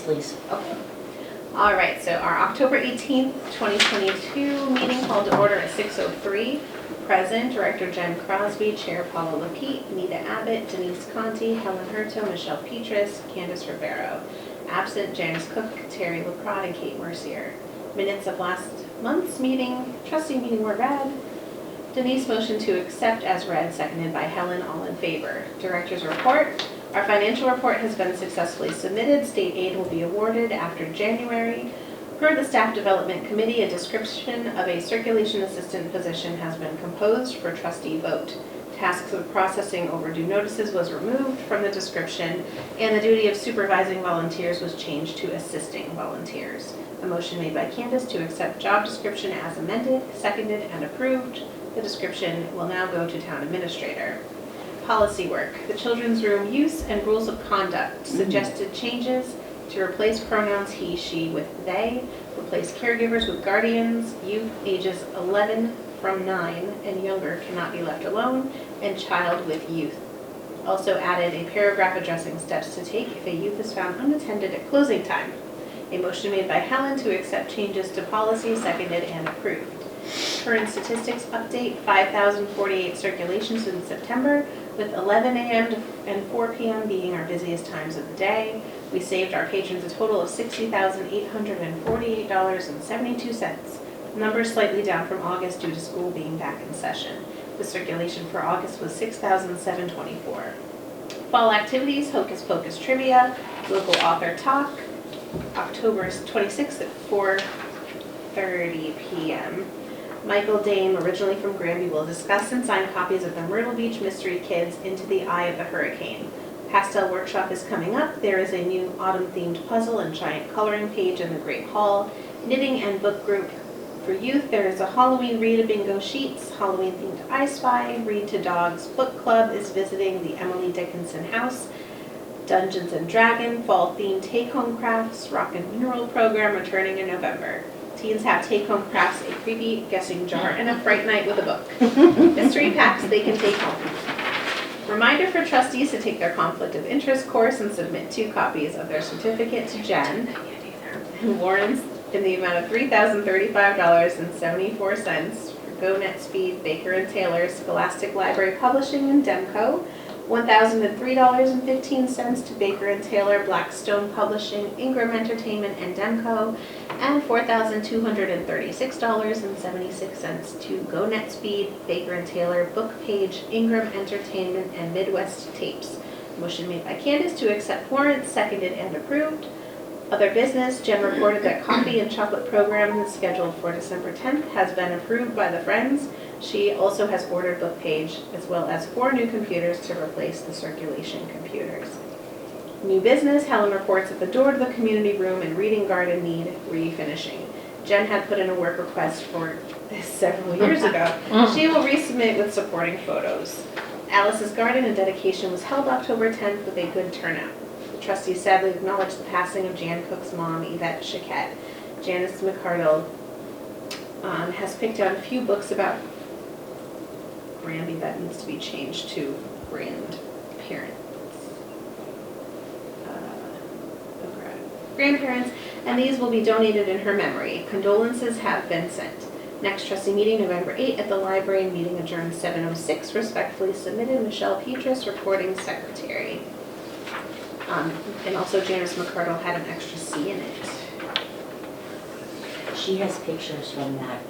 please. Okay. All right, so our October 18th, 2022 meeting called to order at 6:03. Present, Director Jen Crosby, Chair Paula Lapitte, Nita Abbott, Denise Conti, Helen Herto, Michelle Petras, Candace Ribeiro. Absent, Janice Cook, Terry LaCroix, and Kate Mercier. Minutes of last month's meeting, trustee meeting were read. Denise motioned to accept as read, seconded by Helen, all in favor. Director's report. Our financial report has been successfully submitted. State aid will be awarded after January. Per the Staff Development Committee, a description of a circulation assistant position has been composed for trustee vote. Tasks of processing overdue notices was removed from the description, and the duty of supervising volunteers was changed to assisting volunteers. A motion made by Candace to accept job description as amended, seconded, and approved. The description will now go to Town Administrator. Policy work. The children's room use and rules of conduct. Suggested changes to replace pronouns he, she with they, replace caregivers with guardians, youth ages 11 from 9 and younger cannot be left alone, and child with youth. Also added a paragraph addressing steps to take if a youth is found unattended at closing time. A motion made by Helen to accept changes to policy, seconded and approved. Current statistics update, 5,048 circulations in September, with 11 a.m. and 4 p.m. being our busiest times of the day. We saved our patrons a total of $60,848.72. Numbers slightly down from August due to school being back in session. The circulation for August was 6,724. Fall activities, Hocus Pocus Trivia, local author talk, October 26th at 4:30 p.m. Michael Dame, originally from Granby, will discuss and sign copies of the Myrtle Beach Mystery Kids Into the Eye of the Hurricane. Pastel workshop is coming up. There is a new autumn-themed puzzle and giant coloring page in the Great Hall. Knitting and book group for youth. There is a Halloween read a bingo sheets, Halloween-themed I Spy, Read to Dogs book club is visiting the Emily Dickinson house. Dungeons and Dragon, fall-themed take-home crafts, rock and mineral program returning in November. Teens have take-home crafts, a creepy guessing jar, and a fright night with a book. Mystery packs they can take home. Reminder for trustees to take their conflict of interest course and submit 2 copies of their certificate to Jen. Warrants in the amount of $3,035.74 for Go NetSpeed, Baker & Taylor, Scholastic Library Publishing, and Demco. $1,003.15 to Baker & Taylor, Blackstone Publishing, Ingram Entertainment, and Demco, and $4,236.76 to Go NetSpeed, Baker & Taylor, Bookpage, Ingram Entertainment, and Midwest Tapes. Motion made by Candace to accept warrants, seconded and approved. Other business, Jen reported that coffee and chocolate program scheduled for December 10th has been approved by the Friends. She also has ordered Bookpage as well as 4 new computers to replace the circulation computers. New business, Helen reports that the door to the community room and reading garden need refinishing. Jen had put in a work request for this several years ago. She will resubmit with supporting photos. Alice's garden and dedication was held October 10th with a good turnout. The trustees sadly acknowledged the passing of Jan Cook's mom, Yvette Chiquette. Janice McCardle has picked out a few books about Granby that needs to be changed to grandparents, and these will be donated in her memory. Condolences have been sent. Next trustee meeting, November 8th at the library, meeting adjourned 7:06. Respectfully submitted, Michelle Petras, recording secretary. And also Janice McCardle had an extra C in it. She has pictures from that,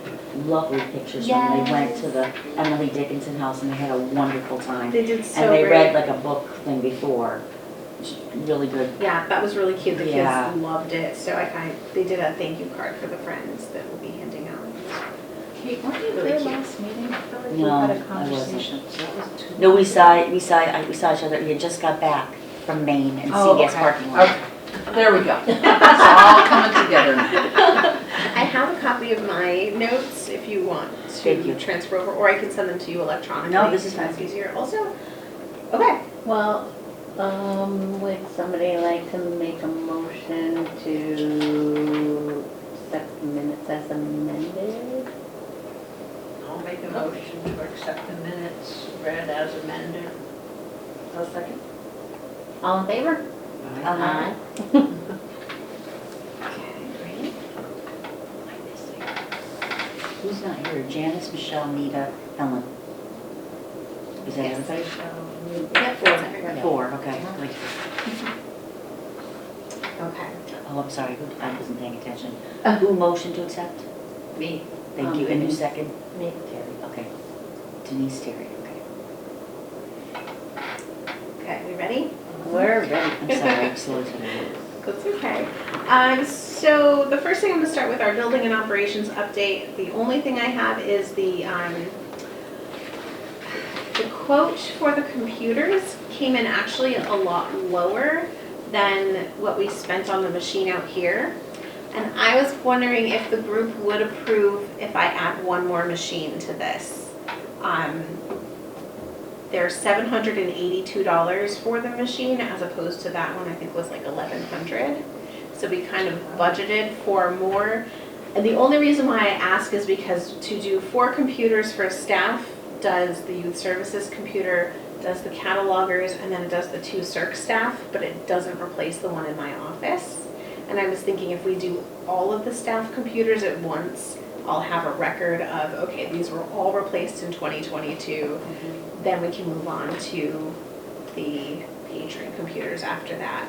lovely pictures Yes. when they went to the Emily Dickinson house and they had a wonderful time. They did so And they great. read like a book thing before. Really good. Yeah, that was really cute. The Yeah. kids loved it. So they did a thank you card for the Friends that we'll be handing out. Kate, weren't you Really there cute. last meeting? I feel like No, we had I a conversation. wasn't. That was too No, we long. saw each other. We had just got back from Maine and CVS parking lot. Okay. There we go. It's all coming together now. I have a copy of my notes if you want Thank you. to transfer over, or I can send them to you electronically. No, this is if that's fine. easier. Also, okay. Well, would somebody like to make a motion to accept the minutes as amended? I'll make a motion to accept the minutes read as amended. A second? All in favor? Aye. not here. Janice, Michelle, Nita, Ellen. Is that Yes. everybody? Yep, that's everybody. 4, okay. Like, Okay. oh, I'm sorry, I wasn't paying attention. Who motioned to accept? Me. Thank you. And who second? Me. Terry, okay. Denise, Terry, okay. Okay, we ready? We're ready. I'm sorry, I'm slow today. That's okay. So the first thing I'm gonna start with our building and operations update. The only thing I have is the quote for the computers came in actually a lot lower than what we spent on the machine out here. And I was wondering if the group would approve if I add one more machine to this. They're $782 for the machine as opposed to that one I think was like $1,100. So we kind of budgeted for more. And the only reason why I ask is because to do 4 computers for staff does the youth services computer, does the catalogers, and then it does the 2 circ staff, but it doesn't replace the one in my office. And I was thinking if we do all of the staff computers at once, I'll have a record of, okay, these were all replaced in 2022. Then we can move on to the patron computers after that.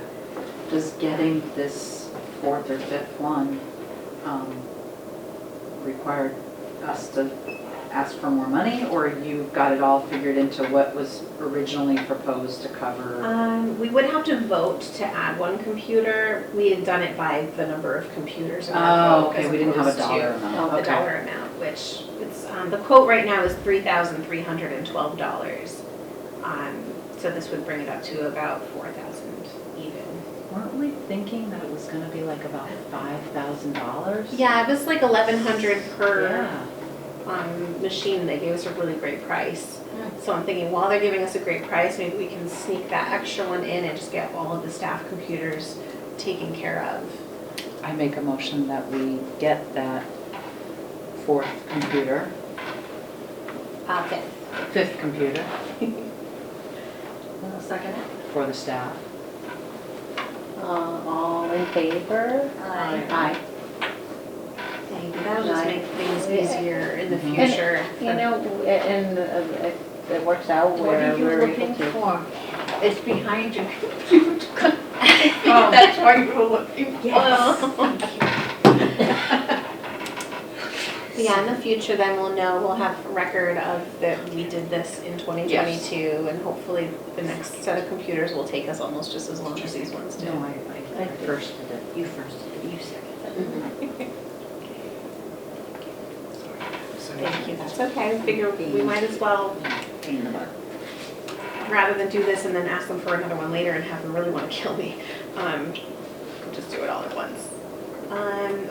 Does getting this 4th or 5th one require us to ask for more money, or you got it all figured into what was originally proposed to cover? We would have to vote to add 1 computer. We had done it by the number of computers in our Oh, vote okay, as we didn't have a opposed to dollar amount. the Okay. dollar amount, which it's, the quote right now is $3,312. So this would bring it up to about 4,000 even. Weren't we thinking that it was gonna be like about $5,000? Yeah, it was like 1,100 per Yeah. machine. They gave us a really great price. So I'm thinking while they're giving us a great price, maybe we can sneak that extra one in and just get all of the staff computers taken care of. I make a motion that we get that 4th computer, Okay. 5th computer I'll second it. for the staff. All in favor? Aye. Thank you. That'll just make things easier in the Mhm. future. You know, and it works out What where are you we're looking able to. for? It's behind you. Oh. That's why you were looking for. Yeah, in the future, then we'll know, we'll have a record of that we did this in 2022, and hopefully the next set of computers will take us almost just as long as these ones do. No, I first did it. You first, you second. Thank you, that's okay. I figure we might as well, Pain in the butt. rather than do this and then ask them for another one later and have them really want to kill me, we'll just do it all at once.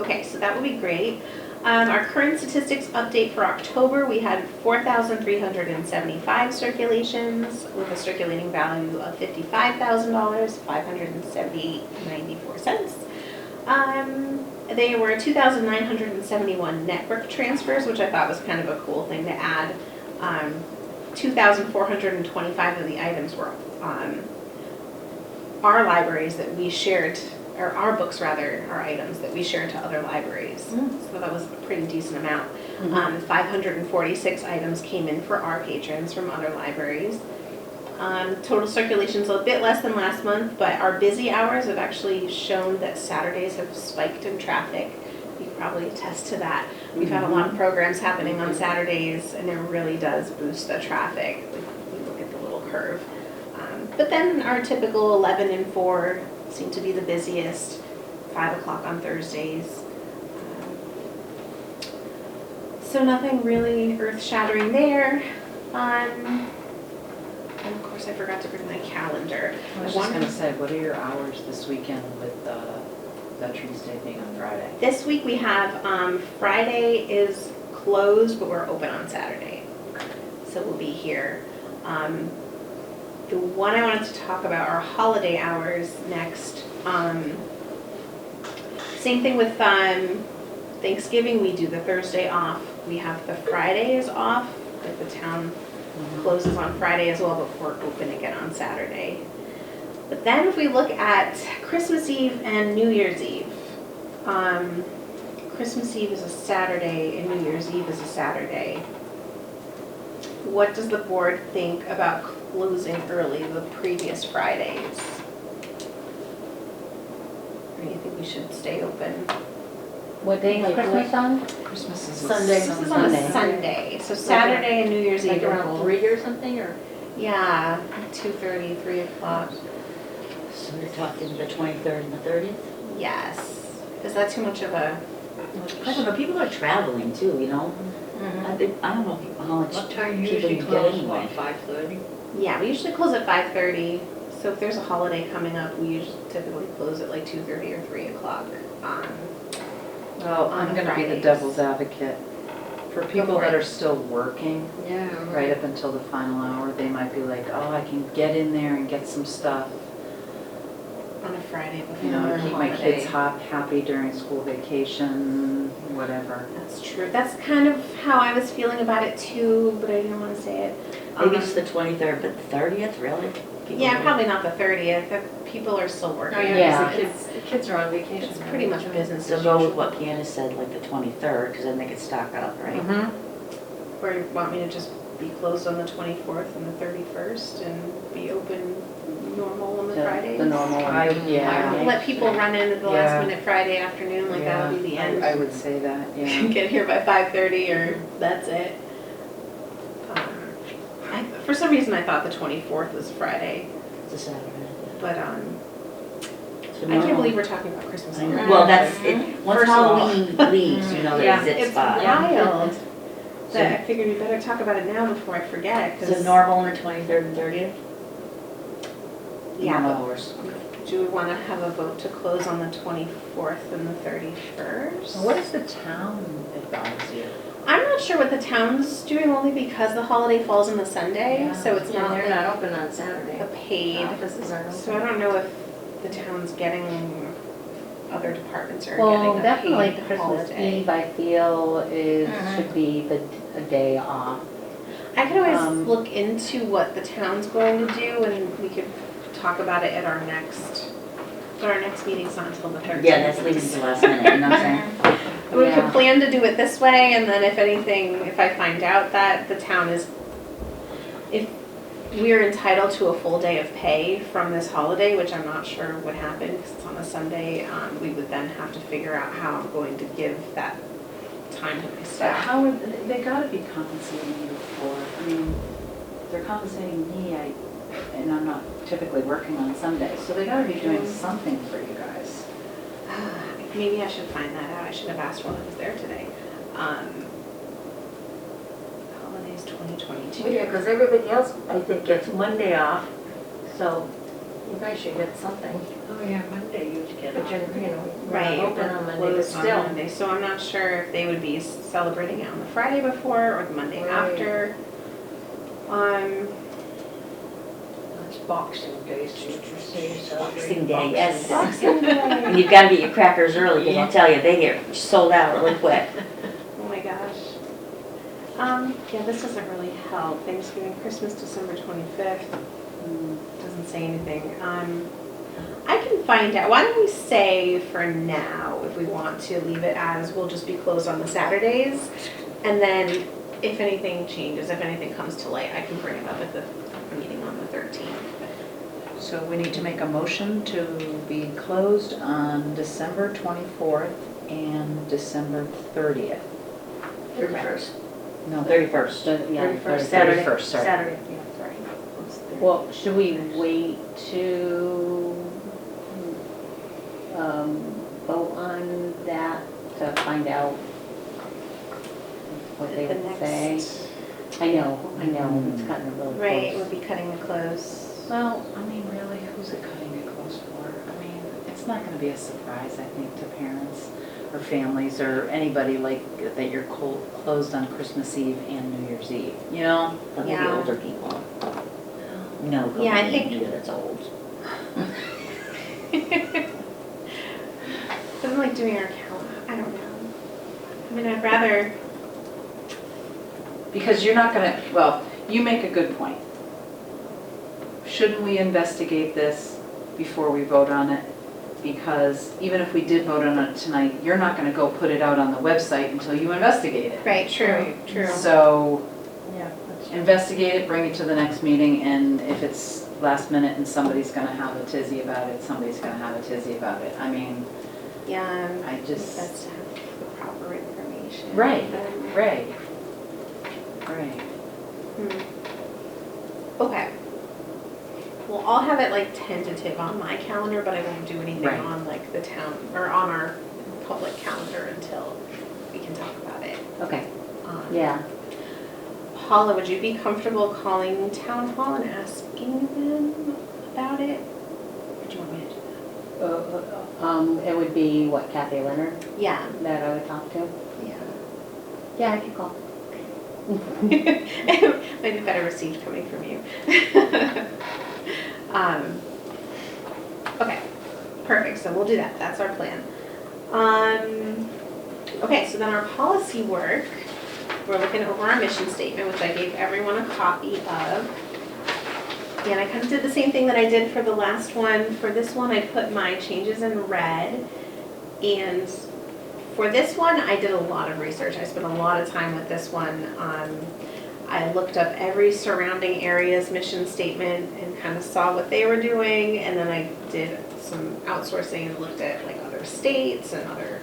Okay, so that would be great. Our current statistics update for October, we had 4,375 circulations with a circulating value of $55,000, $578.94. They were 2,971 network transfers, which I thought was kind of a cool thing to add. 2,425 of the items were our libraries that we shared, or our books rather, our items that we shared to other libraries. So that was a pretty decent amount. 546 items came in for our patrons from other libraries. Total circulation's a bit less than last month, but our busy hours have actually shown that Saturdays have spiked in traffic. You can probably attest to that. We've had a lot of programs happening on Saturdays, and it really does boost the traffic. We look at the little curve. But then our typical 11 and 4 seem to be the busiest, 5 o'clock on Thursdays. So nothing really earth-shattering there. And of course, I forgot to bring my calendar. I was just gonna say, what are your hours this weekend with Veterans Day being on Friday? This week we have, Friday is closed, but we're open on Saturday. So we'll be here. The one I wanted to talk about are holiday hours next. Same thing with Thanksgiving, we do the Thursday off. We have the Fridays off, but the town closes on Friday as well, but we're open again on Saturday. But then if we look at Christmas Eve and New Year's Eve, Christmas Eve is a Saturday and New Year's Eve is a Saturday. What does the board think about closing early the previous Fridays? Or do you think we should stay open? What day is Christmas on? Christmas is Sunday. This is on a Sunday. Sunday, so Saturday and New Year's Eve Like are around both. 3 or something, or? Yeah, 2:30, 3 o'clock. So we're talking the 23rd and the 30th? Yes. Is that too much of a? I don't know, people are traveling too, you know? I don't know how much What time people usually you get close, anyway. what, 5:30? Yeah, we usually close at 5:30. So if there's a holiday coming up, we usually typically close at like 2:30 or 3 o'clock. Well, I'm On gonna be the Fridays. devil's advocate. For people for that it. are still working, Yeah, right up until the final hour, they might be like, oh, I can get in there and get some stuff. On a Friday before You know, a keep my kids holiday. happy during school vacation, whatever. That's true. That's kind of how I was feeling about it too, but I didn't want to say it. Maybe it's the 23rd, but the 30th, really? People Yeah, don't- probably not the 30th. People are still working. Oh, Yeah. yeah, the kids are on vacation. It's pretty much business So as go with usual. what Piana said, like the 23rd, because then they could stock up, right? Mhm. Or you want me to just be closed on the 24th and the 31st and be open normal on the Fridays? The normal I, one. yeah, Let people run in at the Yeah. last minute Friday afternoon, like that'll be the yeah, end. I would say that, yeah. Get here by 5:30 or that's it. For some reason I thought the 24th was Friday, It's a Saturday. but So I can't no. believe we're talking about Christmas. I know. already. Well, that's, it. Once First of all. Halloween leaves, you know, Yeah. there's zip It's spot. wild. So- That I figured we better talk about it now before I forget, So because. normal on the 23rd and 30th? Yeah, Normal but hours. do we want to have a vote to close on the 24th and the 31st? What does the town advise you? I'm not sure what the town's doing, only because the holiday falls on the Sunday, so it's Yeah, not they're like not open on Saturday. a paid. Offices aren't So I open. don't know if the town's getting, other departments are Well, getting a definitely paid Christmas holiday. Eve, I feel, Mhm. should be a day off. I could always Um, look into what the town's going to do and we could talk about it at our next, but our next meeting's not until the 13th. Yeah, that's leaving to the last minute, you know what I'm saying? We Yeah. could plan to do it this way, and then if anything, if I find out that the town is, if we're entitled to a full day of pay from this holiday, which I'm not sure would happen because it's on a Sunday, we would then have to figure out how I'm going to give that time to my But staff. how would, they gotta be compensating you for, I mean, they're compensating me, and I'm not typically working on Sundays, so they gotta be doing something for you guys. Maybe I should find that out. I should have asked while I was there today. Holidays 2022. Yeah, because everybody else, I think, gets Monday off, so you guys should get something. Oh, yeah, Monday you get But off. you're, You know, right, open we're on Monday, but closed on still. Monday, so I'm not sure if they would be celebrating it on the Friday before or the Monday Right. after. It's Boxing Day, so Trustees celebrate Boxing Day, yes. Boxing Day. And you've got to get your crackers early, because I'll tell you, they get sold out really quick. Oh my gosh. Yeah, this doesn't really help. Thanksgiving, Christmas, December 25th. Doesn't say anything. I can find out. Why don't we say for now, if we want to leave it as, we'll just be closed on the Saturdays. And then if anything changes, if anything comes to light, I can bring it up at the meeting on the 13th. So we need to make a motion to be closed on December 24th and December 30th. 31st. No, 31st. Yeah, 31st, Saturday. 31st, sorry. Saturday, yeah, sorry. Well, should we wait to vote on that to find out what they The would next- say? I know, it's gotten really close. Right, it would be cutting it close. Well, I mean, really, who's it cutting it close for? I mean, it's not gonna be a surprise, I think, to parents or families or anybody like that you're closed on Christmas Eve and New Year's Eve, you know? But maybe Yeah. older people. No, Yeah, I company think- either that's old. Doesn't like doing our calendar. I don't know. I mean, I'd rather, Because you're not gonna, well, you make a good point. Shouldn't we investigate this before we vote on it? because even if we did vote on it tonight, you're not gonna go put it out on the website until you investigate it. Right, true, true. So Yeah. that's- investigate it, bring it to the next meeting, and if it's last minute and somebody's gonna have a tizzy about it, somebody's gonna have a tizzy about it. I mean, Yeah, I it's just, best to have the proper information. right, Um, right, right. Okay. Well, I'll have it like tentative on my calendar, but I won't do anything Right. on like the town, or on our public calendar until we can talk about it. Okay. Yeah, Paula, would you be comfortable calling town hall and asking them about it? Or do you want me to do it would be what, Kathy Leonard that? Yeah, that I would talk to? yeah. Yeah, I could call. Might be better received coming from you. Okay, perfect, so we'll do that, that's our plan. Okay, so then our policy work, we're looking over our mission statement, which I gave everyone a copy of. And I kind of did the same thing that I did for the last one. For this one, I put my changes in red. And for this one, I did a lot of research. I spent a lot of time with this one. I looked up every surrounding area's mission statement and kind of saw what they were doing. And then I did some outsourcing and looked at like other states and other,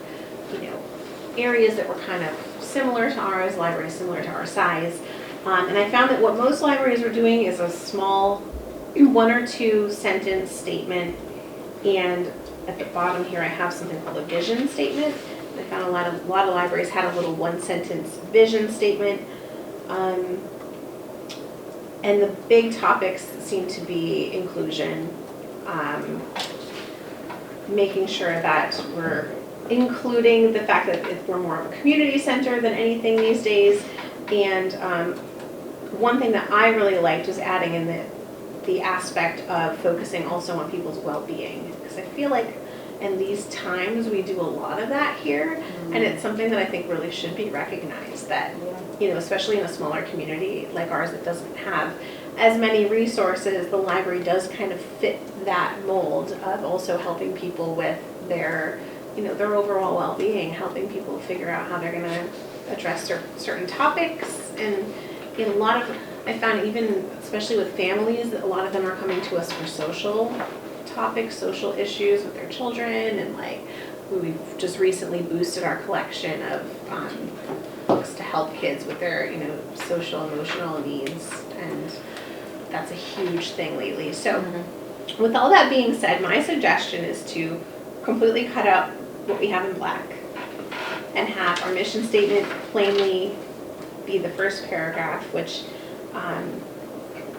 areas that were kind of similar to ours, libraries similar to our size. And I found that what most libraries were doing is a small 1 or 2 sentence statement. And at the bottom here, I have something called a vision statement. I found a lot of libraries had a little 1-sentence vision statement. And the big topics seem to be inclusion, making sure that we're including the fact that we're more of a community center than anything these days. And one thing that I really liked was adding in the aspect of focusing also on people's well-being. Because I feel like in these times we do a lot of that here, and it's something that I think really should be recognized, that, especially in a smaller community like ours that doesn't have as many resources, the library does kind of fit that mold of also helping people with their overall well-being, helping people figure out how they're going to address certain topics. And a lot of, I found even, especially with families, that a lot of them are coming to us for social topics, social issues with their children, and we've just recently boosted our collection of books to help kids with their, social, emotional needs, and that's a huge thing lately. So with all that being said, my suggestion is to completely cut out what we have in black and have our mission statement plainly be the first paragraph, which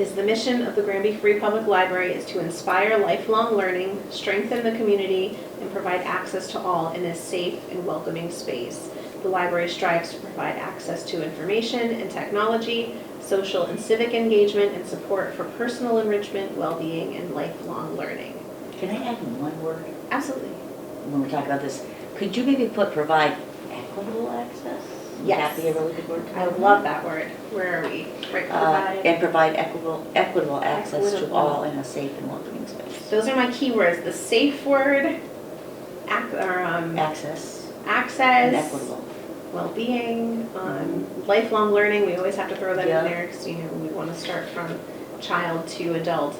is the mission of the Granby Free Public Library is to inspire lifelong learning, strengthen the community, and provide access to all in a safe and welcoming space. The library strives to provide access to information and technology, social and civic engagement, and support for personal enrichment, well-being, and lifelong learning. Can I add one word Absolutely. when we talk about this? Could you maybe provide equitable access? Would Yes. that be a really good word? I love that word. Where are we? Right, provide. And provide equitable access to Equitable. all in a safe and welcoming space. Those are my keywords. The safe word, access, Access and equitable. well-being, lifelong learning. We always have to throw that Yeah. in there because we want to start from child to adult.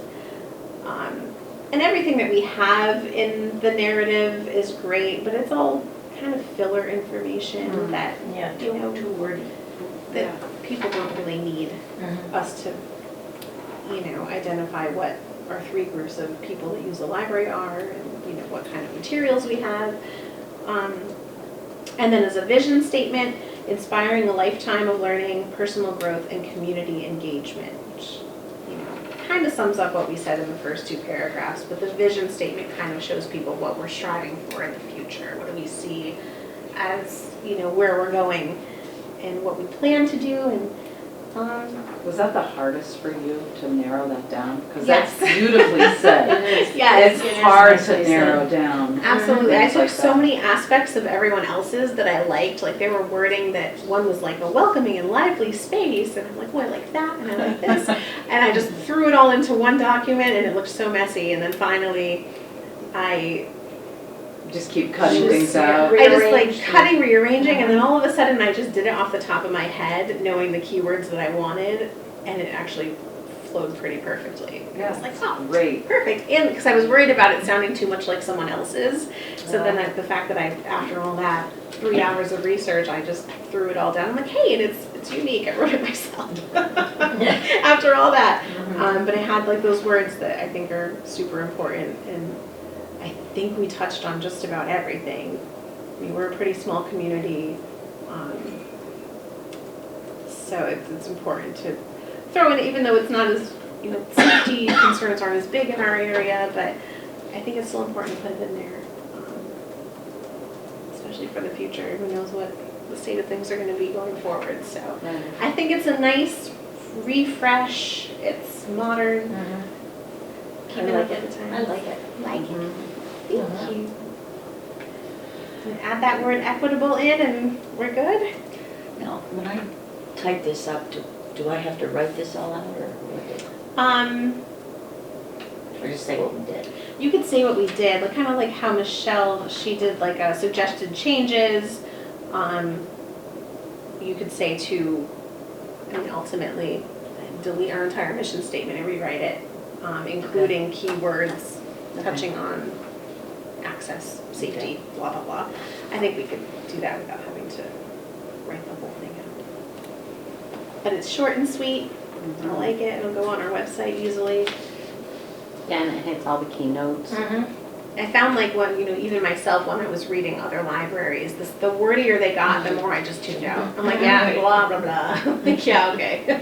And everything that we have in the narrative is great, but it's all kind of filler information that Yeah, too wordy. that people don't really need us to, identify what our 3 groups of people that use the library are, and what kind of materials we have. And then as a vision statement, inspiring a lifetime of learning, personal growth, and community engagement, which kind of sums up what we said in the first 2 paragraphs. But the vision statement kind of shows people what we're striving for in the future. What do we see as where we're going and what we plan to do. And Was that the hardest for you to narrow that down? Because Yes. that's beautifully said. Yes, It's hard to narrow down. absolutely. I things took like so that. many aspects of everyone else's that I liked. Like they were wording that one was like a welcoming and lively space, and I'm like, oh, I like that, and I like this, and I just threw it all into one document, and it looked so messy. And then finally, I Just keep cutting Just, things yeah, out. I just Rearrange like cutting, rearranging, and then all of a sudden I just did it off the top of my head, knowing the keywords that I wanted, and it actually flowed pretty perfectly. I was like, oh, Great. perfect. And because I was worried about it sounding too much like someone else's. So then the fact that after all that 3 hours of research, I just threw it all down. I'm like, hey, and it's unique. I wrote it myself. After all that. But it had like those words that I think are super important. And I think we touched on just about everything. I mean, we're a pretty small community. So it's important to throw in, even though it's not as, safety concerns aren't as big in our area, but I think it's still important to put it in there, especially for the future. Who knows what the state of things are going to be going forward. So I think it's a nice refresh. It's modern. Keeping up with the times. I like it. Like it. Thank you. And add that word equitable in and we're good. Now, when I type this up, do I have to write this all out or what? Or just say what we did? You could say what we did, like kind of like how Michelle, she did like a suggested changes. You could say to, ultimately delete our entire mission statement and rewrite it, including keywords touching on access, safety, blah, blah, blah. I think we could do that without having to write the whole thing out. But it's short and sweet. I like it. It'll go on our website easily. Yeah, and it hits all the keynotes. I found like when, even myself when I was reading other libraries, the wordier they got, the more I just tuned out. I'm like, yeah, blah, blah, blah. Like, yeah, okay.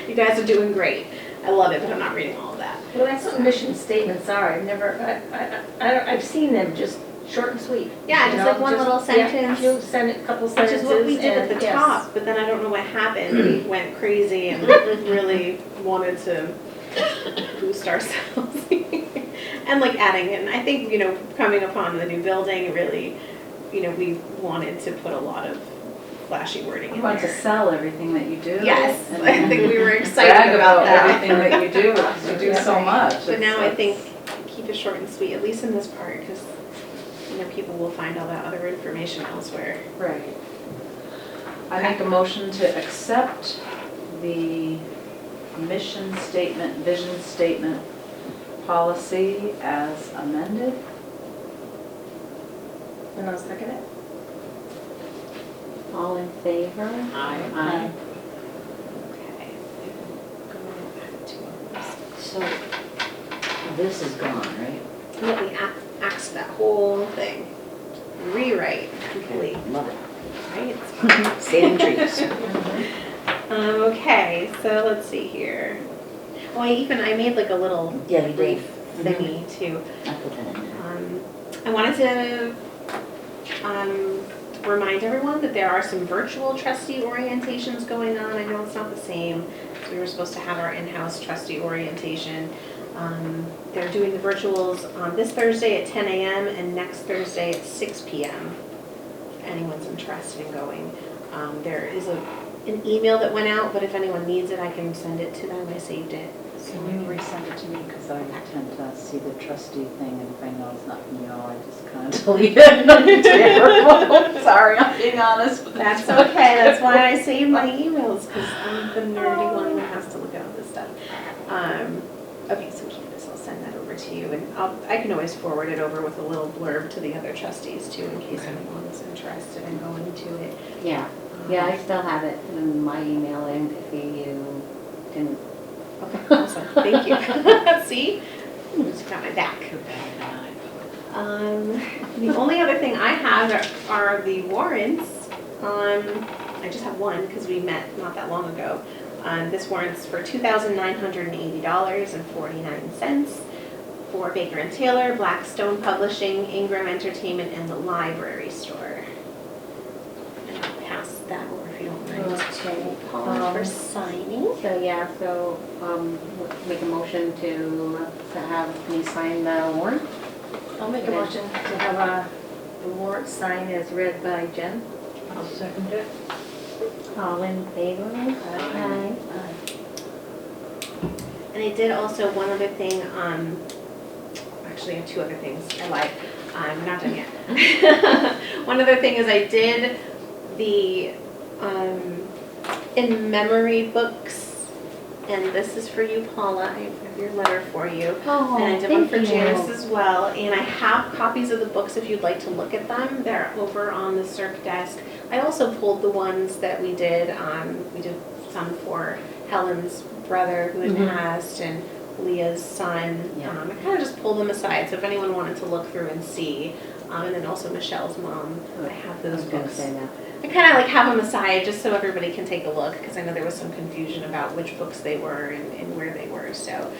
You guys are doing great. I love it, but I'm not reading all of that. Well, that's what mission statements are. I've seen them just short and sweet. Yeah, just like one little sentence. Yeah, send it, a couple Which sentences. is what we did at the yes. top, but then I don't know what happened. We went crazy and really wanted to boost ourselves. And like adding in, I think, coming upon the new building, really, we wanted to put a lot of flashy wording in You want to there. sell everything that you do. Yes, and I think we were excited brag about that. everything that you do, because you do so much. But now I think keep it short and sweet, at least in this part, because people will find all that other information elsewhere. Right. I make a motion to accept the mission statement, vision statement policy as amended. And I'll second it. All in favor? Aye. Okay. Go back to ours. So, this is gone, right? Let me axe that whole thing. Rewrite complete, Love it. right? Saving trees. Okay, so let's see here. Oh, I made like a little Yeah, you did. brief thingy too. I put that in there. I wanted to remind everyone that there are some virtual trustee orientations going on. I know it's not the same. We were supposed to have our in-house trustee orientation. They're doing the virtuals on this Thursday at 10 a.m. and next Thursday at 6 p.m. If anyone's interested in going. There is an email that went out, but if anyone needs it, I can send it to them. I saved it. Can you resend it to me, because I tend to see the trustee thing, and if I know it's not from you, I just kind of delete it. I'm terrible. Sorry, I'm being honest. But That's okay. That's why I save my emails, because I'm the nerdy one who has to look at all this stuff. Okay, so Candace, I'll send that over to you, and I can always forward it over with a little blurb to the other trustees too, in case anyone's interested in going to it. Yeah. Yeah, I still have it in my email, and if you didn't. Okay, awesome. Thank you. See, just got my back. The only other thing I have are the warrants. I just have one because we met not that long ago. This warrant's for $2,980.49 for Baker and Taylor, Blackstone Publishing, Ingram Entertainment, and the library store. And I'll pass that over if you don't mind. Okay. Paul for signing. So, yeah, make a motion to have me sign the warrant. I'll make a motion to have the warrant signed as read by Jen. I'll second it. All in favor? Aye. And I did also, one other thing, actually I have two other things, I lied, I'm not done yet. One other thing is I did the in memory books, and this is for you, Paula, I have your letter for you. Oh, And I did one thank for you. Janice as well, and I have copies of the books if you'd like to look at them. They're over on the circ desk. I also pulled the ones that we did some for Helen's brother who had passed and Leah's son. Yeah. I kind of just pulled them aside, so if anyone wanted to look through and see. And then also Michelle's mom, I have I those was gonna books. say that. I kind of like have them aside just so everybody can take a look, because I know there was some confusion about which books they were and where they were. So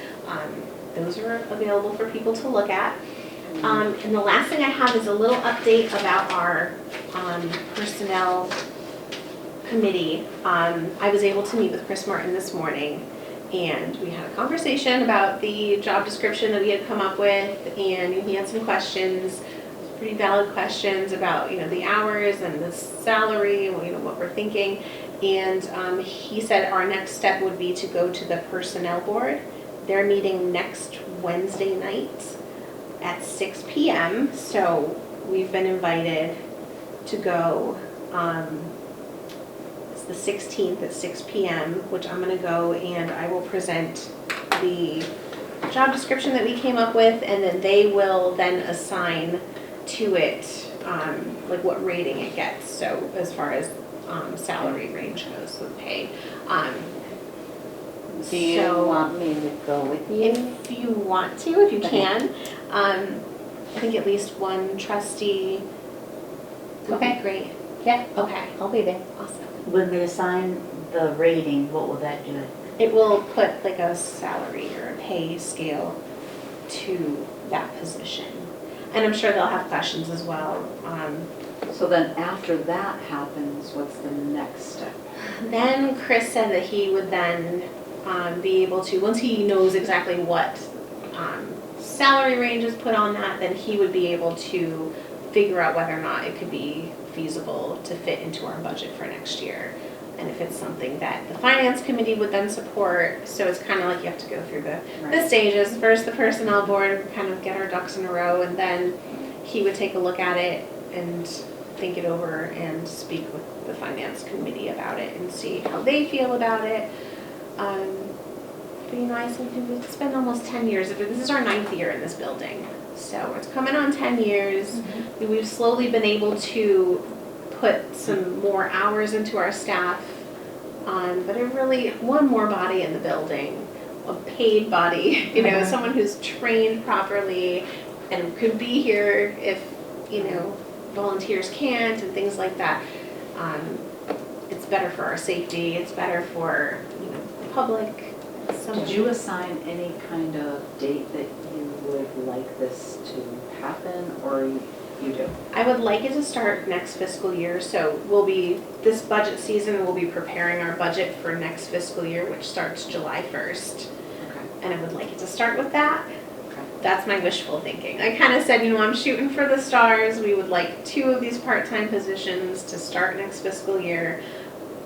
those are available for people to look at. And the last thing I have is a little update about our personnel committee. I was able to meet with Chris Martin this morning, and we had a conversation about the job description that we had come up with, and he had some questions, pretty valid questions about, the hours and the salary, and, what we're thinking. And he said our next step would be to go to the personnel board. They're meeting next Wednesday night at 6 p.m. So we've been invited to go. It's the 16th at 6 p.m., which I'm going to go, and I will present the job description that we came up with, and then they will then assign to it like what rating it gets. So as far as salary range goes with pay. Do you want me to go with you? If you want to, if you can. I think at least one trustee would be Okay. great. Yeah, Okay, I'll be there. awesome. When they assign the rating, what will that do? It will put like a salary or a pay scale to that position. And I'm sure they'll have questions as well. So then after that happens, what's the next step? Then Chris said that he would then be able to, once he knows exactly what salary range is put on that, then he would be able to figure out whether or not it could be feasible to fit into our budget for next year. And if it's something that the finance committee would then support, so it's kind of like you have to go through the stages. First, the personnel board, kind of get our ducks in a row, and then he would take a look at it and think it over and speak with the finance committee about it and see how they feel about it. But I think it's been almost 10 years. This is our 9th year in this building. So it's coming on 10 years. Mm-hmm. We've slowly been able to put some more hours into our staff. But I really, one more body in the building, a paid body, someone who's trained properly and could be here if, volunteers can't and things like that. It's better for our safety. It's better for, the public. Did you assign any kind of date that you would like this to happen, or you do? I would like it to start next fiscal year, so this budget season, we'll be preparing our budget for next fiscal year, which starts July 1st. Okay. And I would like it to start with that. Okay. That's my wishful thinking. I kind of said, I'm shooting for the stars. We would like 2 of these part-time positions to start next fiscal year.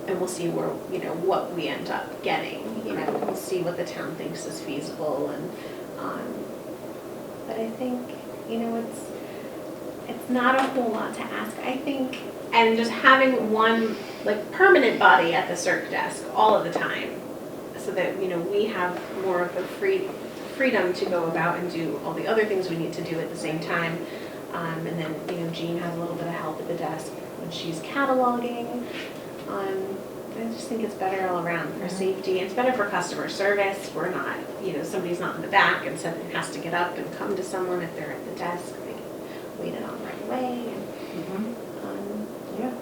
And we'll see where, what we end up getting. We'll see what the town thinks is feasible. And, but I think, it's not a whole lot to ask, I think. And just having one, permanent body at the circ desk all of the time, so that, we have more of the freedom to go about and do all the other things we need to do at the same time. And then, Jean has a little bit of help at the desk when she's cataloging. I just think it's better all around for safety. It's better for customer service. We're not, somebody's not in the back and someone has to get up and come to someone if they're at the desk. They can wait it on right away. And, Yeah.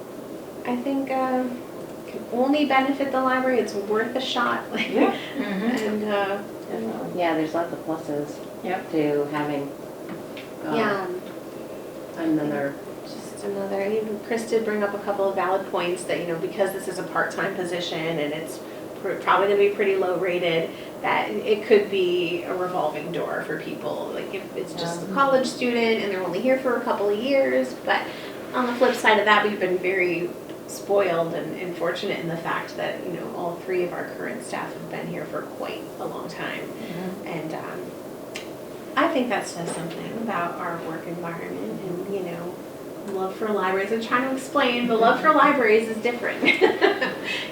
I think can only benefit the library. It's worth a shot. Yeah. And Definitely. Yeah, there's lots of pluses to having yeah. another. Just another, Chris did bring up a couple of valid points that, because this is a part-time position and it's probably going to be pretty low rated, that it could be a revolving door for people. Like if it's just a college student and they're only here for a couple of years. But on the flip side of that, we've been very spoiled and fortunate in the fact that, all 3 of our current staff have been here for quite a long time. And I think that says something about our work environment and, you know, love for libraries. I'm trying to explain the love for libraries is different.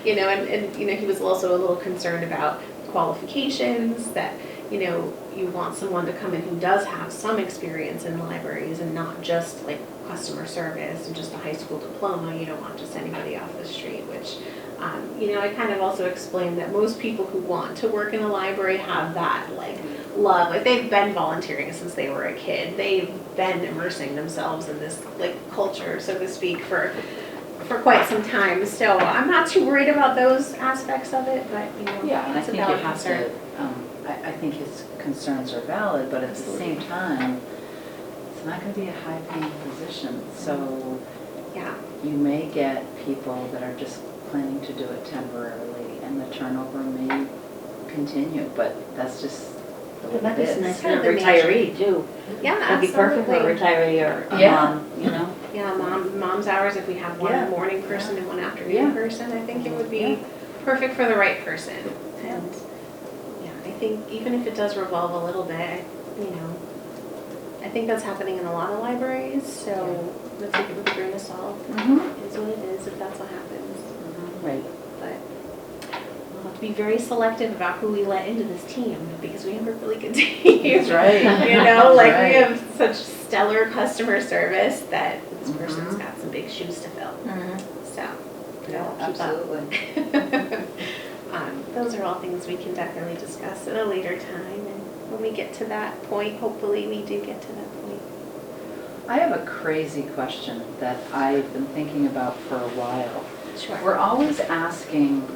You know, and, you know, he was also a little concerned about qualifications, that, you know, you want someone to come in who does have some experience in libraries and not just like customer service and just a high school diploma. You don't want just anybody off the street, which, you know, I kind of also explained that most people who want to work in a library have that like love, like they've been volunteering since they were a kid. They've been immersing themselves in this like culture, so to speak, for quite some time. So I'm not too worried about those aspects of it, but you know, Yeah, and I it's a think you valid have concern. to, I think his concerns are valid, but at the same time, it's not gonna be a high-paying position, so Yeah, you may get people that are just planning to do it temporarily, and the turnover may continue, but that's just the way It might be it is. nice for Kind a of the nature. retiree too. yeah, That'd be perfect for a absolutely. retiree or a Yeah. mom, you know? Yeah, mom's hours, if we have one Yeah. morning person and one afternoon Yeah. person, I think it would Yeah. be perfect for the right person. And, yeah, I think even if it does revolve a little bit, you know, I think that's happening in a lot of libraries, so let's take it with a grain of salt. Mhm. It is what it is, if that's what happens. Right. But we'll have to be very selective about who we let into this team, because we have a really good team. That's right. You know, like Right. we have such stellar customer service that this person's Mhm. got some big shoes to fill. So, Yeah, keep up. Those are all things we can definitely discuss at a later time, and when we get to that point, hopefully we do get to that point. I have a crazy question that I've been thinking about for a while. Sure. We're always asking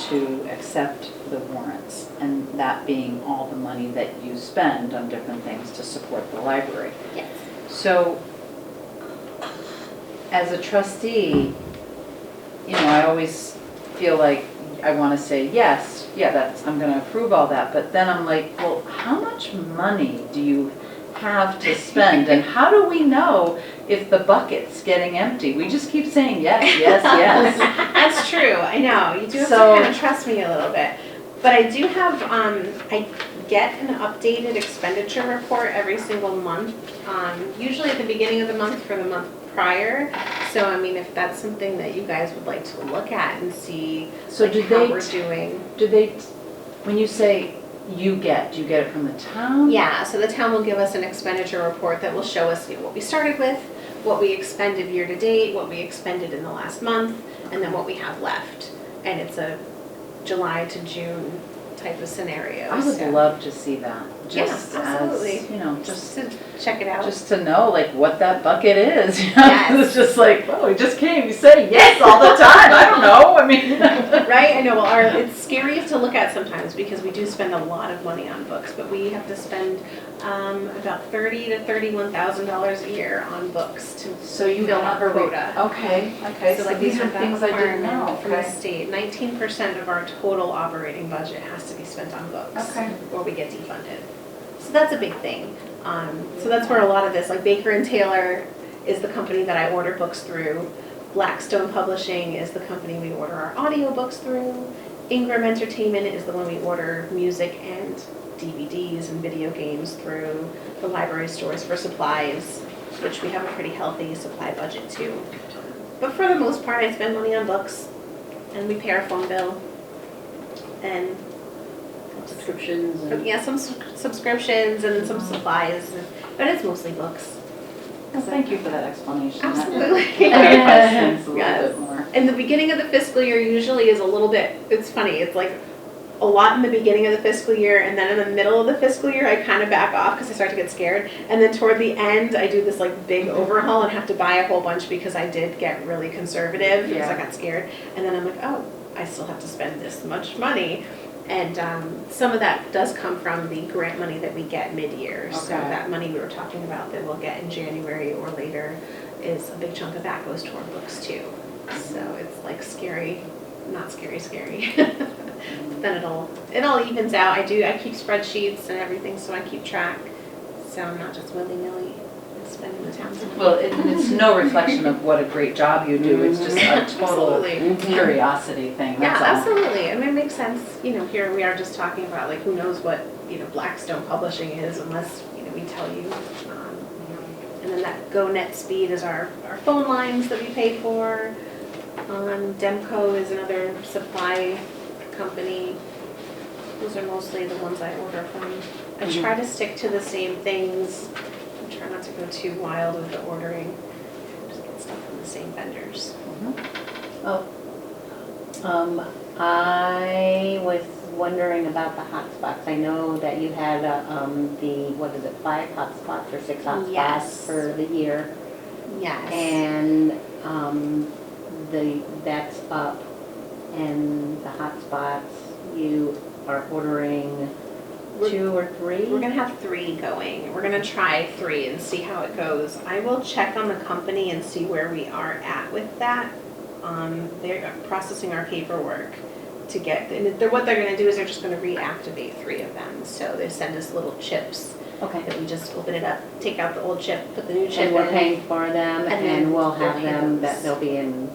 to accept the warrants, and that being all the money that you spend on different things to support the library. Yes. So, as a trustee, you know, I always feel like I want to say, yes, yeah, I'm going to approve all that, but then I'm like, well, how much money do you have to spend, and how do we know if the bucket's getting empty? We just keep saying yes, yes, yes. That's true, I know, you do have to So- kind of trust me a little bit. But I do have, I get an updated expenditure report every single month, usually at the beginning of the month for the month prior. So I mean, if that's something that you guys would like to look at and see So like, do how they, we're doing. when you say do you get it from the town? Yeah, so the town will give us an expenditure report that will show us, you know, what we started with, what we expended year to date, what we expended in the last month, and then what we have left. And it's a July to June type of scenario. I would so- love to see that, Yeah, just absolutely. as, you know, Just to check it out. just to know like what that bucket is. You know? Yes. It's just like, oh, we just came, you say yes all the time. I don't know. I mean, Right, I know, well, it's scary to look at sometimes because we do spend a lot of money on books, but we have to spend about $30,000 to $31,000 a year on books to so you fill have our a quota. Okay, so like these we are have that things I didn't requirement know. from the Okay. state. 19% of our total operating budget has to be spent on books. Okay. Or we get defunded. So that's a big thing. So that's where a lot of this, like Baker and Taylor is the company that I order books through. Blackstone Publishing is the company we order our audiobooks through. Ingram Entertainment is the one we order music and DVDs and video games through. The library stores for supplies, which we have a pretty healthy supply budget too. But for the most part, I spend money on books, and we pay our phone bill, and Subscriptions and. yeah, some subscriptions and some supplies, but it's mostly books. Well, thank you for that explanation. That Absolutely. clarifies things a little Yes. bit more. And the beginning of the fiscal year usually is a little bit, it's funny, it's like a lot in the beginning of the fiscal year, and then in the middle of the fiscal year, I kind of back off because I start to get scared. And then toward the end, I do this like big overhaul and have to buy a whole bunch because I did get really conservative because I Yeah. got scared. And then I'm like, oh, I still have to spend this much money. And some of that does come from the grant money that we get mid-year. So Okay. that money we were talking about that we'll get in January or later is a big chunk of that goes toward books too. So it's like scary, not scary. Then it all evens out. I keep spreadsheets and everything, so I keep track. So I'm not just willy-nilly spending the town's money. Well, it's no reflection of what a great job you do. It's just a total Absolutely. curiosity thing. Yeah, That's all. absolutely. I mean, it makes sense. You know, here we are just talking about like who knows what, you know, Blackstone Publishing is unless, you that we tell you. And then that GoNet Speed is our phone lines that we pay for. Demco is another supply company. Those are mostly the ones I order from. I try to stick to the same things. I try not to go too wild with the ordering. Just get stuff from the same vendors. Oh, I was wondering about the hotspots. I know that you had, what is it, 5 hotspots or 6 hotspots Yes. for the year? Yes. And, that's up, and the hotspots, you are ordering 2 or 3? We're gonna have 3 going. We're gonna try 3 and see how it goes. I will check on the company and see where we are at with that. They're processing our paperwork to get, what they're gonna do is they're just gonna reactivate 3 of them. So they send us little chips Okay. that we just open it up, take out the old chip, put the new chip And we're in. paying for them, And then and we'll they're have them, that hands. they'll be in,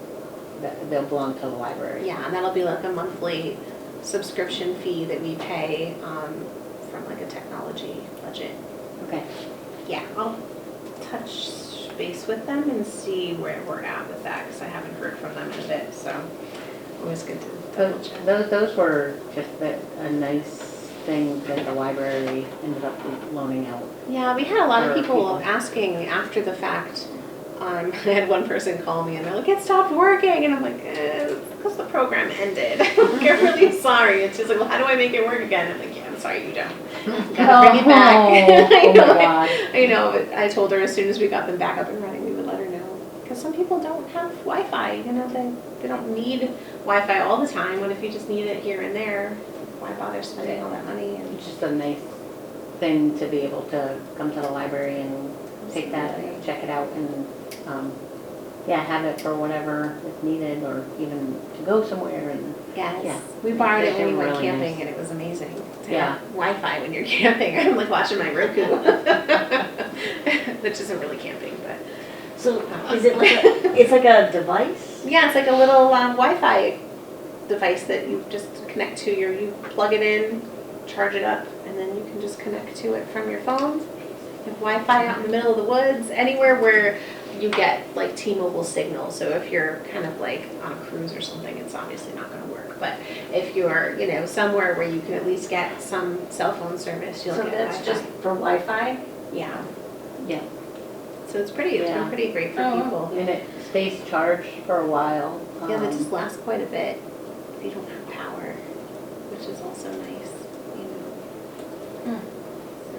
that they'll belong to the library. Yeah, and that'll be like a monthly subscription fee that we pay from like a technology budget. Okay. Yeah, I'll touch base with them and see where we're at with that, because I haven't heard from them in a bit, so always good to double check. Those were just a nice thing that the library ended up loaning out. Yeah, we had a lot of Or people people. asking after the fact. I had one person call me and they're like, it stopped working, and I'm like, because the program ended. I'm really sorry. It's just like, well, how do I make it work again? I'm like, yeah, I'm sorry, you don't. Gotta bring it back. Oh my God. I know, but I told her as soon as we got them back up and running, we would let her know. Because some people don't have Wi-Fi, you know, they don't need Wi-Fi all the time. What if you just need it here and there? Why bother spending all that money? And It's just a nice thing to be able to come to the library and take that, and check it out, and, yeah, have it for whatever is needed, or even to go somewhere, and, yes, Yeah. we borrowed it when we They're went really camping, nice. and it was amazing. To Yeah. have Wi-Fi when you're camping. I'm like watching my Roku, which isn't really camping, but So is it like it's like a device? yeah, it's like a little Wi-Fi device that you just connect to you plug it in, charge it up, and then you can just connect to it from your phone. You have Wi-Fi out in the middle of the woods, anywhere where you get like T-Mobile signal. So if you're kind of like on a cruise or something, it's obviously not going to work. But if you're, you know, somewhere where you can at least get some cell phone service, you'll So get that's Wi-Fi. just for Wi-Fi? Yeah. yeah. So it's pretty. It's been Yeah. pretty great for Oh, wow. people. And it stays charged for a while. Yeah, that just lasts quite a bit if you don't have power, which is also nice, you know. So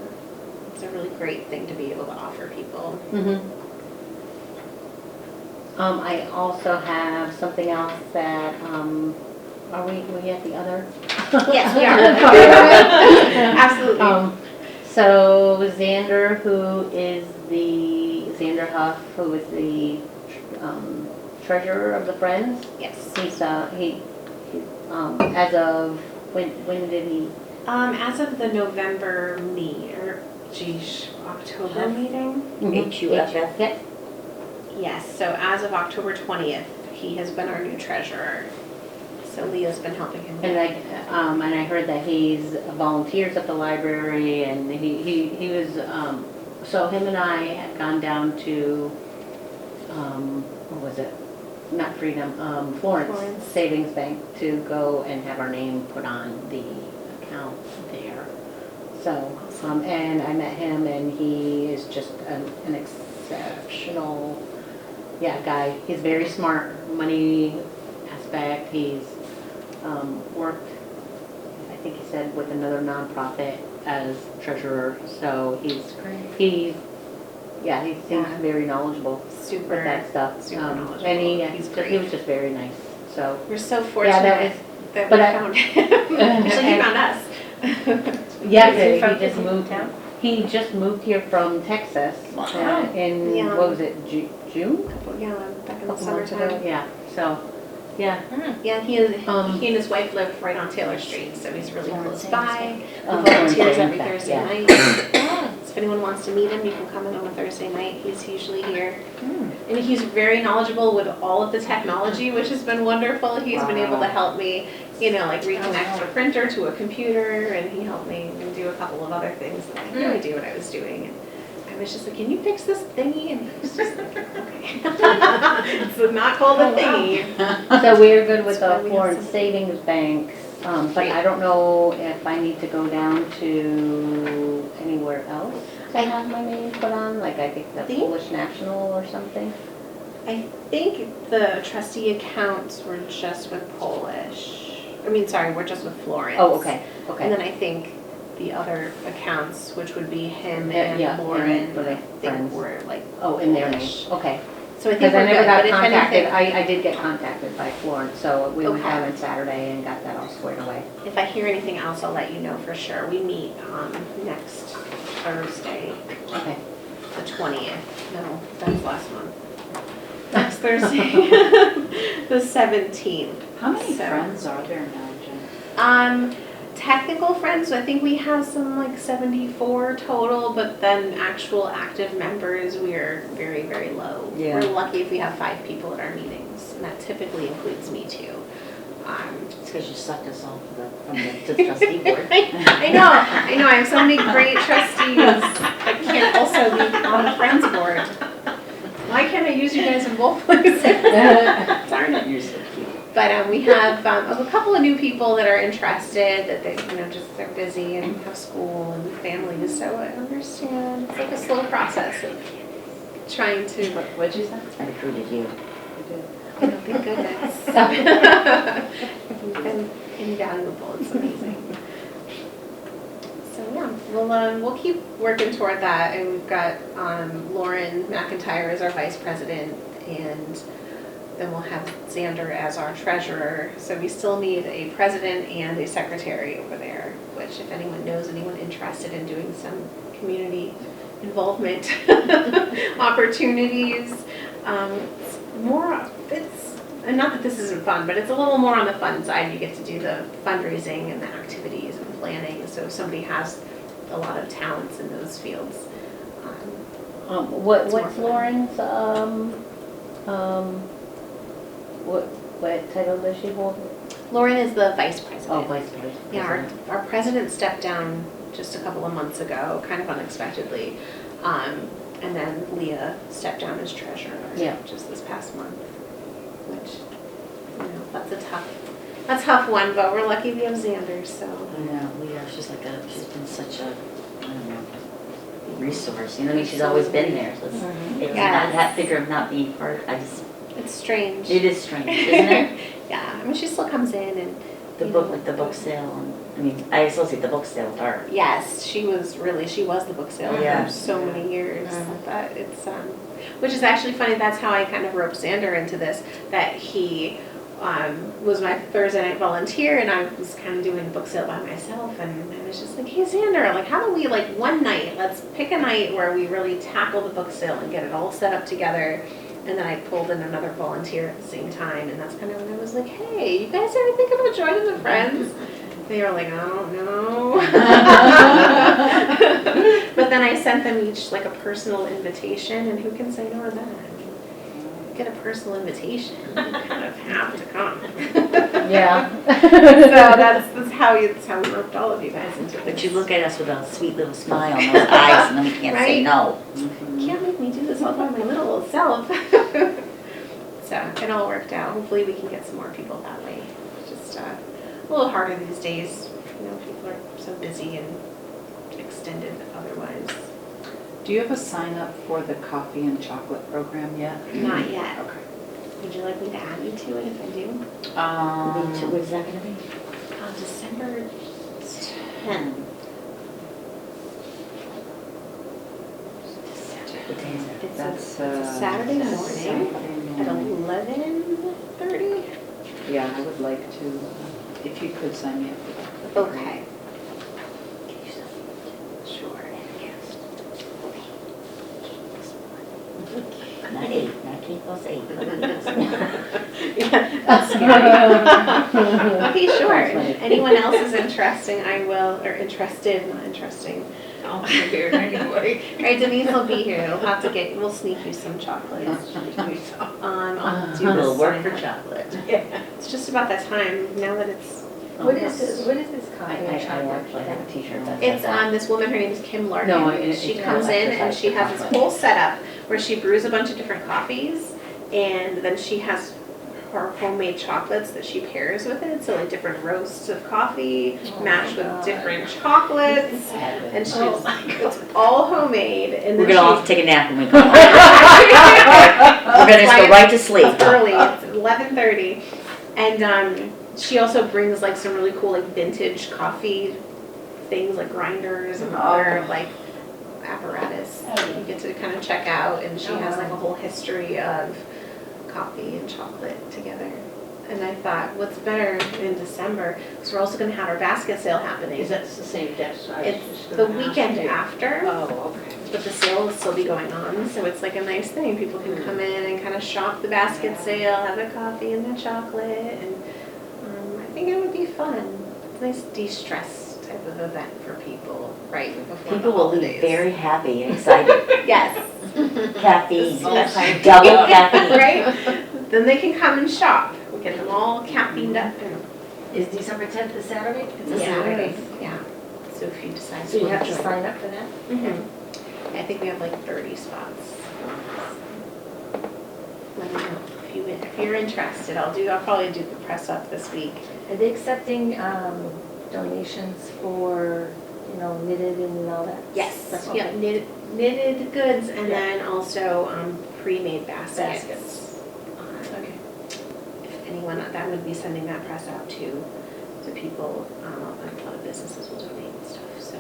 it's a really great thing to be able to offer people. I also have something else that, are we at the other? Yes, we are. Absolutely. So Xander, Xander Huff, who is the treasurer of the Friends, Yes. he's, as of, when did he? As of the November October meeting? HUFF? Yep. Yes, so as of October 20th, he has been our new treasurer. So Leah's been helping him. And I heard that he's volunteers at the library, and he was, so him and I had gone down to, what was it? Not Freedom, Florence Savings Bank, to go and have our name put on the account there. So, and I met him, and he is just an exceptional, guy. He's very smart, money aspect. He's worked, I think he said, with another nonprofit as treasurer. So he seems very knowgeable Super. with that stuff. super knowledgeable. And He's he great. was just very nice. So We're so fortunate that that but we I- found him. So he found us. yeah, Is he from he just this moved. town? He just moved here from Texas in Yeah. what was it, June? Yeah, back in the Couple months ago. summertime. Yeah. So yeah. Yeah, he and his wife live right on Taylor Street, so he's really close by. He Um, volunteers every yeah. Thursday night. So if anyone wants to meet him, you can come in on a Thursday night. He's usually here. And he's very knowledgeable with all of the technology, which has been wonderful. He's been able to help me you know, like reconnect the printer to a computer, and he helped me do a couple of other things that I had no idea what I was doing. And I was just like, can you fix this thingy? And he was just like, okay. It's not called a thingy. So we're good with That's why the we have Florence some- Savings Bank, but I don't know if I need to go down to anywhere else to have my name put on, like I think the Think- Polish National or something. I think the trustee accounts were just with Polish. I mean, sorry, we're just with Florence. Oh, okay, And okay. then I think the other accounts, which would be him Yeah, and yeah, Lauren, and for the I think friends. were like Oh, in their name, Polish. okay. So I think Because we're I never good, got but if contacted, anything, I did get contacted by Florence, so we went Okay. down on Saturday and got that all squared away. if I hear anything else, I'll let you know for sure. We meet next Thursday, Okay. the 20th. No, that's last month. Next Thursday, the 17th. How many So- friends are there now, Jen? Technical friends, I think we have some like 74 total, but then actual active members, we are very, very low. Yeah. We're lucky if we have 5 people at our meetings, and that typically includes me too. It's because you sucked us all from the trustee board. I know, I have so many great trustees that can't also be on the Friends board. Why can't I use you guys in both places? Darn it, you're so cute. But we have a couple of new people that are interested, that they, you know, just they're busy and have school and families, so I understand. It's like a slow process of trying to, What'd you say? I recruited you. oh, thank goodness. You've been invaluable, it's amazing. So yeah, we'll keep working toward that, and we've got Lauren McIntyre as our vice president, and then we'll have Xander as our treasurer. So we still need a president and a secretary over there, which if anyone knows anyone interested in doing some community involvement opportunities, and not that this isn't fun, but it's a little more on the fun side. You get to do the fundraising and the activities and planning. So if somebody has a lot of talents in those fields. It's more What's fun. Lauren's, what title does she hold? Lauren is the vice president. Oh, vice president. Yeah, our president stepped down just a couple of months ago, kind of unexpectedly. And then Leah stepped down as treasurer Yeah. just this past month, which, you know, that's a tough one, but we're lucky we have Xander, so. I know, Leah, she's been such a, I don't know, resource, you know, I mean, she's always been there, so it's not, Yes. that figure of not being part, It's strange. it is strange, isn't it? Yeah, I mean, she still comes in and. The you book, know, like the book sale, and, I mean, I associate the book sale with her. Yes, she was the book sale Yeah. for so many years. Mhm. But it's, which is actually funny, that's how I kind of roped Xander into this, that he was my Thursday night volunteer, and I was kind of doing a book sale by myself, and I was just like, hey Xander, like how about we like one night, let's pick a night where we really tackle the book sale and get it all set up together. And then I pulled in another volunteer at the same time, and that's kind of when I was like, hey, you guys ever think about joining the Friends? They were like, I don't know. But then I sent them each like a personal invitation, and who can say no to that? I mean, you get a personal invitation, you kind of have to come. Yeah. So that's how we roped all of you guys into this. But you look at us with a sweet little smile on those eyes, and then we can't say Right? no. You can't make me do this all by my little old self. So it all worked out. Hopefully we can get some more people that way. It's just a little harder these days. You know, people are so busy and extended otherwise. Do you have a sign up for the coffee and chocolate program yet? Not yet. Okay. Would you like me to add you to it if I do? When's that gonna be? December 10th. What day is it? It's a Saturday morning at 11:30. Yeah, I would like to, if you could sign me up for that. Okay. Sure. Not 8, not K plus 8. Yeah, that's scary. Okay, sure. If anyone else is interested, not interesting. I'll be here anyway. All right, Denise will be here. We'll sneak you some chocolates. I'll do We'll this work sign for up. chocolate. It's just about that time, now that it's What is this coffee I and chocolate? actually have a t-shirt that It's says that. this woman, her name is Kim Larkin. No, She it's comes not in and she has this chocolate. whole setup where she brews a bunch of different coffees, and then she has her homemade chocolates that she pairs with it. So like different roasts of coffee Oh matched my with God. different chocolates, and she's Oh my it's all homemade. And We're then gonna all have she to take a nap when we come home. We're gonna just go right to sleep. it's early. It's 11:30, and she also brings like some really cool like vintage coffee things like grinders and other like apparatus you get to kind of check out, and she has like a whole history of coffee and chocolate together. And I thought, what's better in December? Because we're also going to have our basket sale happening. Is that the same desk? It's the weekend after, Oh, okay. but the sale will still be going on, so it's like a nice thing. People can come in and kind of shop the basket sale, have their coffee and their chocolate, and I think it would be fun. It's a nice de-stress type of event for people right before People the will holidays. be very happy and excited. Yes, Caffeine, Yes. double caffeine. right? Then they can come and shop. We get them all caffeined up and Is December 10th a Saturday? It's a Saturday. Yeah. So if you decide So you have to join. sign up for that? Mm-hmm. I think we have like 30 spots. Let me know if you're interested. I'll probably do the press up this week. Are they accepting donations for, knitted and all that? Yes. stuff? Yeah. Okay. Knitted goods, and Yeah. then also pre-made baskets. Baskets. Okay. If anyone that would be sending that press out to people, a lot of businesses will donate and stuff. So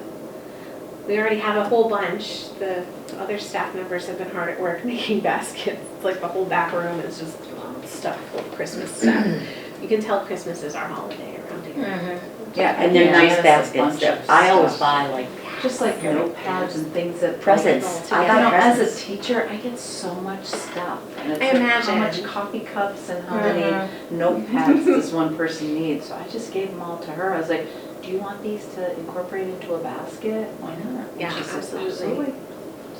we already have a whole bunch. The other staff members have been hard at work making baskets. It's like the whole back room is just stuffed full of Christmas stuff. You can tell Christmas is our holiday around here. Mm-hmm. Yeah, And they're yeah, nice that's a baskets. bunch That of I always stuff. buy like Just like notepads and things that. presents. I You buy know, as a presents. teacher, I get so much stuff. And it's I like imagine. how much coffee cups and how Mhm. many notepads this one person needs. So I just gave them all to her. I was like, do you want these to incorporate into a basket? Why not? And Yeah, she said, absolutely.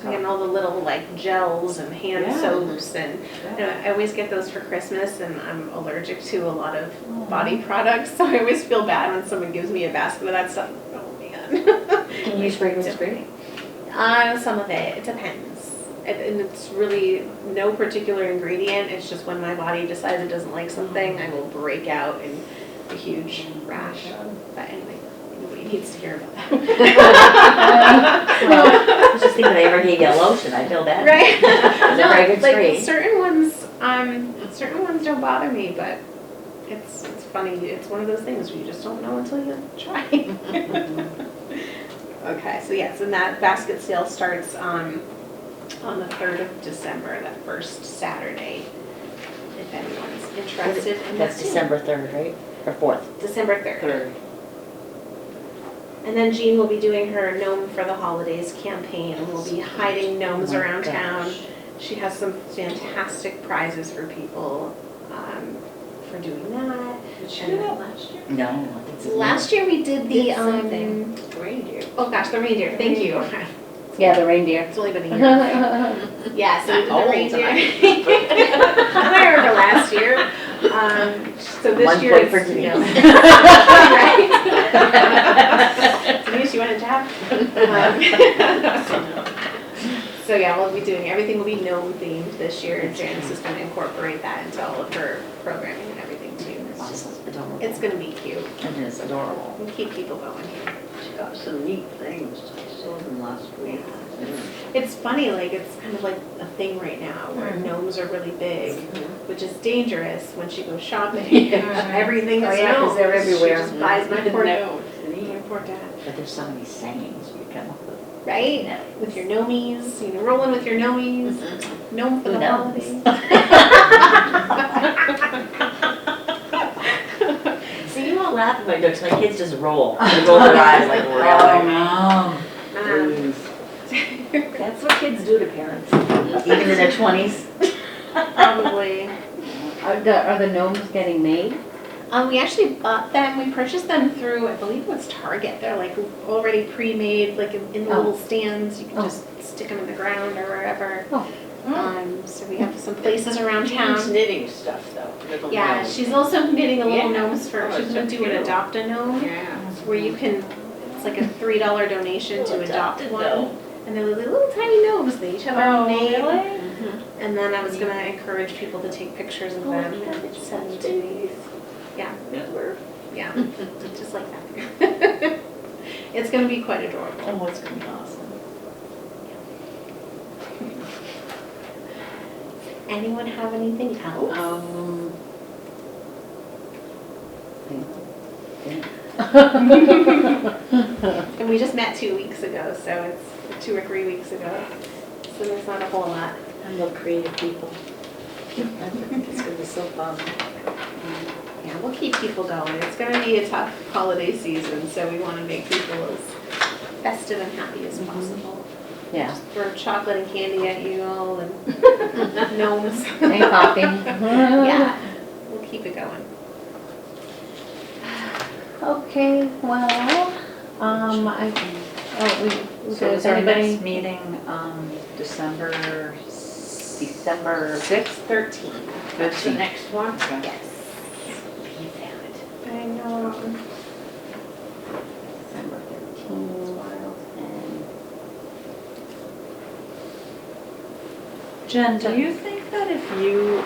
And all the little like gels and hand Yeah. soaps and Yeah. I always get those for Christmas, and I'm allergic to a lot of Oh. body products, so I always feel bad when someone gives me a basket of that stuff. Oh man. Can you spray green screen? Some of it depends. And it's really no particular ingredient. It's just when my body decides it doesn't like something, I will break out in a huge rash. But anyway, nobody needs to hear about that. Well, I was just thinking they ever gave you a lotion, I feel bad. Right? It's a very good Like screen. certain ones don't bother me, but it's funny. It's one of those things where you just don't know until you try. Okay, so yes, and that basket sale starts on the 3rd of December, that first Saturday, if anyone's interested in That's this. December 3rd, right? Or 4th? December 3rd. Third. And then Jean will be doing her Gnome for the Holidays campaign, and we'll be hiding gnomes Oh my around gosh. town. She has some fantastic prizes for people for doing that. Did she do that last year? No, I think it's. Last year we did the, Did something. Reindeer. oh gosh, the reindeer, thank you. Yeah, the reindeer. It's only been a year. Yeah, so we did the old, reindeer. am I remember last year. So this One year point it's, for Denise. Right? Denise, you want a jab? So yeah, we'll be doing, everything will be gnome themed this year, and Janice is gonna incorporate that into all of her programming and everything too. It's just adorable. It's gonna be cute. It is adorable. We'll keep people going here. She got some neat things. I saw them last week. It's funny, like, it's kind of like a thing right now where gnomes are really big, which is dangerous when she goes shopping. Everything is Oh, yeah, 'cause gnomes. they're everywhere. She just buys my poor No. my poor dad. But there's so many sayings you come up with. Right? Yeah. With your gnomies, you know, rolling with your gnomies, gnome for Who the knows? holidays. See, you all laugh at my jokes. My kids just roll. They roll their eyes like, really? no. That's what kids do to parents. Even in their 20s? Probably. Are the gnomes getting made? We actually bought them, we purchased them through, I believe it was Target. They're like already pre-made, like in the Oh. little stands. You can Oh. just stick them in the ground or wherever. Oh. So we have some places around Jean's town. knitting stuff though, little Yeah, gnomes. she's also knitting a little Yeah. gnomes for, Oh, she's gonna so do an cute. adopt a gnome, Yeah. where you can, it's like a $3 donation to adopt Adopted one. gnome. And they're little tiny gnomes, they each have their own name. Mhm. And then I was gonna encourage people to take pictures of them and send them to me. Yeah, yeah, just like that. It's gonna be quite adorable. Oh, it's gonna be awesome. Anyone have anything else? And we just met 2 weeks ago, so it's 2 or 3 weeks ago. So there's not a whole lot. I love creative people. I think it's gonna be so fun. Yeah, we'll keep people going. It's gonna be a tough holiday season, so we wanna make people as festive and happy as possible. Yeah. Throw chocolate and candy at you all and gnomes. And coffee. Yeah, we'll keep it going. Okay, well, So is our next anybody, meeting, December December 6th? 13. That's the 13th. next one? Okay. Yes. I know. December 13th, and Jen, do you think that if you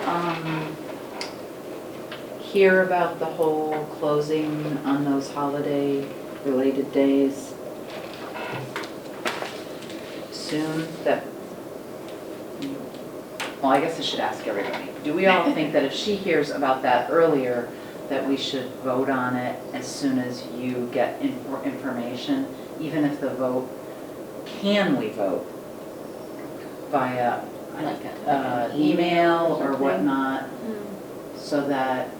hear about the whole closing on those holiday-related days soon, that, well, I guess I should ask everybody. Do we all think that if she hears about that earlier, that we should vote on it as soon as you get information, even if the vote, can we vote via like email or whatnot, so that,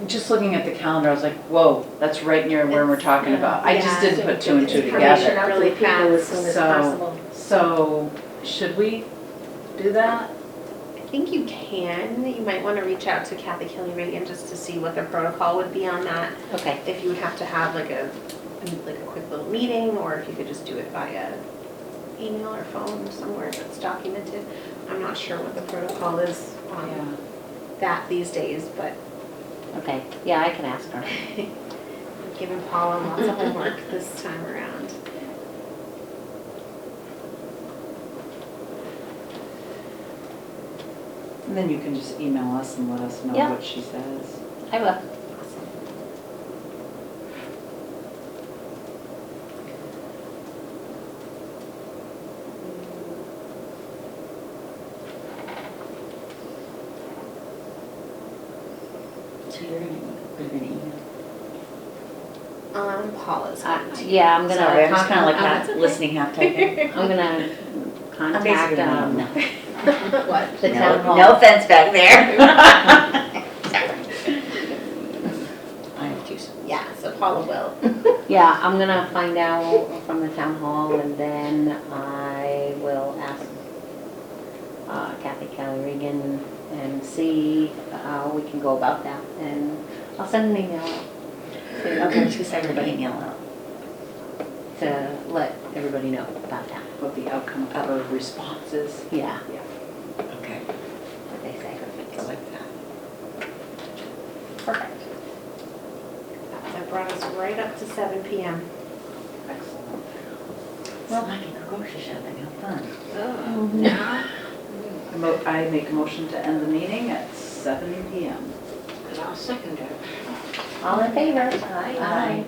just looking at the calendar, I was like, whoa, that's right near where we're talking about. I just Yeah. didn't put two and two Information together. out to the Really people as fast. soon as So- possible. So, should we do that? I think you can. You might want to reach out to Kathy Kelly Reagan just to see what the protocol would be on that. Okay, If you would have to have like a quick little meeting, or if you could just do it via email or phone somewhere that's documented. I'm not sure what the protocol is on that these days, but okay, yeah, I can ask her. I've given Paula lots of homework this time around. And then you can just email us and let us know Yeah. what she says. I will. So you're gonna email? Paula's going to. Yeah, I'm gonna. Sorry, I'm just kinda like contact- half listening, half typing. I'm gonna I'm contact, basically gonna um, no. What? the town hall. No offense back there. I have two. Yeah, so Paula will. Yeah, I'm gonna find out from the town hall, and then I will ask Kathy Kelly Regan and see how we can go about that, and I'll send an email out Okay, just send everybody an email out. to let everybody know about that. What the outcome of her response is. Yeah, Okay. what they say. I like that. Perfect. That brought us right up to 7 p.m. Excellent. Well, I can go grocery shopping, how fun. Oh, now, I make a motion to end the meeting at 7 p.m. and I'll second it. All in favor? Aye.